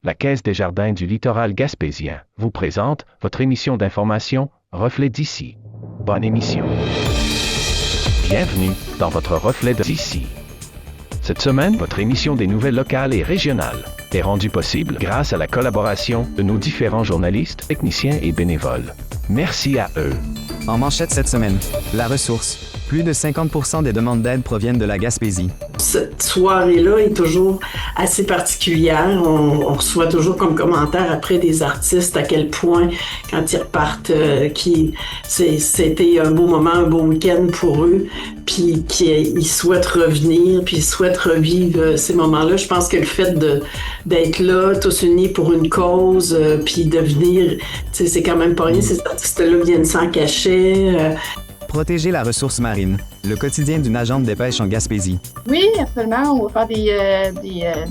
La Caisse des Jardins du littoral gaspésien vous présente votre émission d'information Reflet d'ici. Bonne émission. Bienvenue dans votre Reflet d'ici. Cette semaine, votre émission des nouvelles locales et régionales est rendue possible grâce à la collaboration de nos différents journalistes, techniciens et bénévoles. Merci à eux. En manchette cette semaine, la ressource. Plus de 50% des demandes d'aide proviennent de la Gaspésie. Cette soirée-là est toujours assez particulière. On reçoit toujours comme commentaire après des artistes à quel point, quand ils repartent, c'était un beau moment, un beau week-end pour eux, puis qu'ils souhaitent revenir, puis ils souhaitent revivre ces moments-là. Je pense que le fait d'être là, tous unis pour une cause, puis de venir, c'est quand même pas rien. Ces artistes-là viennent sans cachet. Protéger la ressource marine, le quotidien d'une agente des pêches en Gaspésie. Oui, absolument. On va faire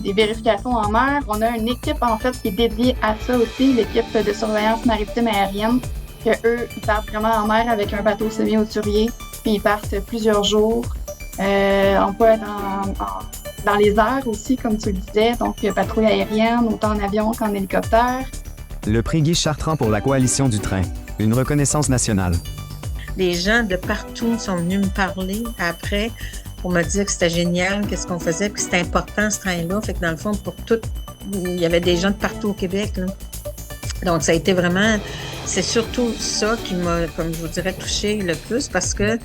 des vérifications en mer. On a une équipe, en fait, qui est dédiée à ça aussi, l'équipe de surveillance maritime aérienne, que eux, ils partent vraiment en mer avec un bateau semi-hauturier, puis ils partent plusieurs jours. On peut être dans les airs aussi, comme tu le disais, donc patrouille aérienne, autant en avion qu'en hélicoptère. Le prix Guy Chartrand pour la Coalition du train, une reconnaissance nationale. Les gens de partout sont venus me parler après pour me dire que c'était génial, qu'est-ce qu'on faisait, puis c'était important ce train-là. Fait que dans le fond, pour tout, il y avait des gens de partout au Québec, là. Donc ça a été vraiment, c'est surtout ça qui m'a, comme je vous dirais, touché le plus parce que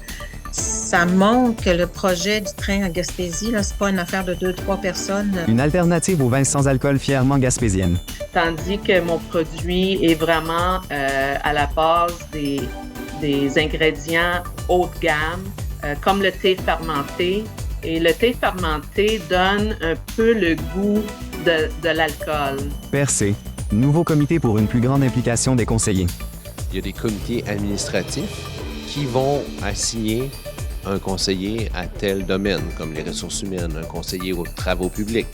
ça montre que le projet du train en Gaspésie, là, c'est pas une affaire de 2-3 personnes. Une alternative aux vins sans alcool fièrement gaspésienne. Tandis que mon produit est vraiment à la base des ingrédients haut de gamme, comme le thé fermenté. Et le thé fermenté donne un peu le goût de l'alcool. Percé, nouveau comité pour une plus grande implication des conseillers. Il y a des comités administratifs qui vont assigner un conseiller à tel domaine, comme les ressources humaines, un conseiller aux travaux publics,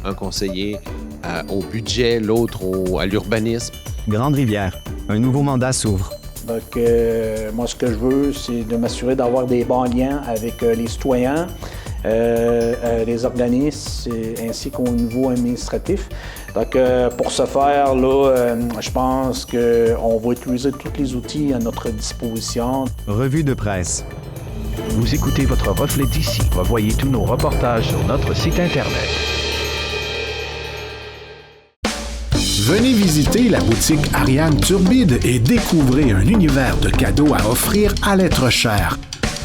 un conseiller au budget, l'autre à l'urbanisme. Grande-Rivière, un nouveau mandat s'ouvre. Donc, moi, ce que je veux, c'est de m'assurer d'avoir des bons liens avec les citoyens, les organismes, ainsi qu'au niveau administratif. Donc, pour ce faire, là, je pense qu'on va utiliser tous les outils à notre disposition. Revue de presse. Vous écoutez votre Reflet d'ici. Revoyez tous nos reportages sur notre site Internet. Venez visiter la boutique Ariane Turbide et découvrez un univers de cadeaux à offrir à l'être cher.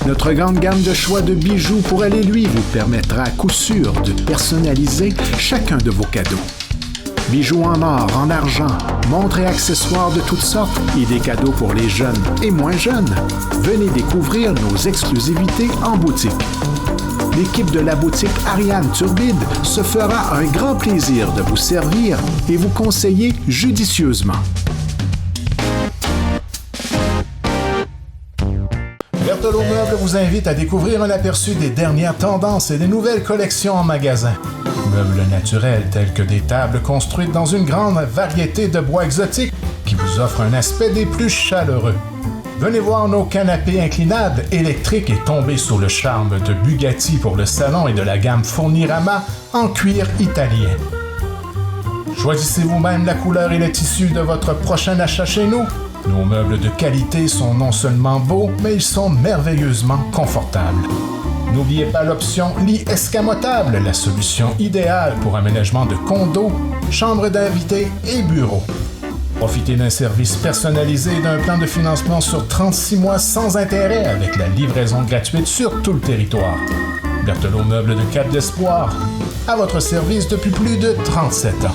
Notre grande gamme de choix de bijoux pour aller lui vous permettra à coup sûr de personnaliser chacun de vos cadeaux. Bijoux en or, en argent, montres et accessoires de toutes sortes et des cadeaux pour les jeunes et moins jeunes. Venez découvrir nos exclusivités en boutique. L'équipe de la boutique Ariane Turbide se fera un grand plaisir de vous servir et vous conseiller judicieusement. Berthelot Meubles vous invite à découvrir un aperçu des dernières tendances et des nouvelles collections en magasin. Meubles naturels tels que des tables construites dans une grande variété de bois exotiques qui vous offrent un aspect des plus chaleureux. Venez voir nos canapés inclinables électriques et tomber sous le charme de Bugatti pour le salon et de la gamme Fournirama en cuir italien. Choisissez vous-même la couleur et le tissu de votre prochain achat chez nous. Nos meubles de qualité sont non seulement beaux, mais ils sont merveilleusement confortables. N'oubliez pas l'option lit escamotable, la solution idéale pour aménagement de condos, chambres d'invités et bureaux. Profitez d'un service personnalisé et d'un plan de financement sur 36 mois sans intérêt avec la livraison gratuite sur tout le territoire. Berthelot Meubles de Cap d'Espoir, à votre service depuis plus de 37 ans.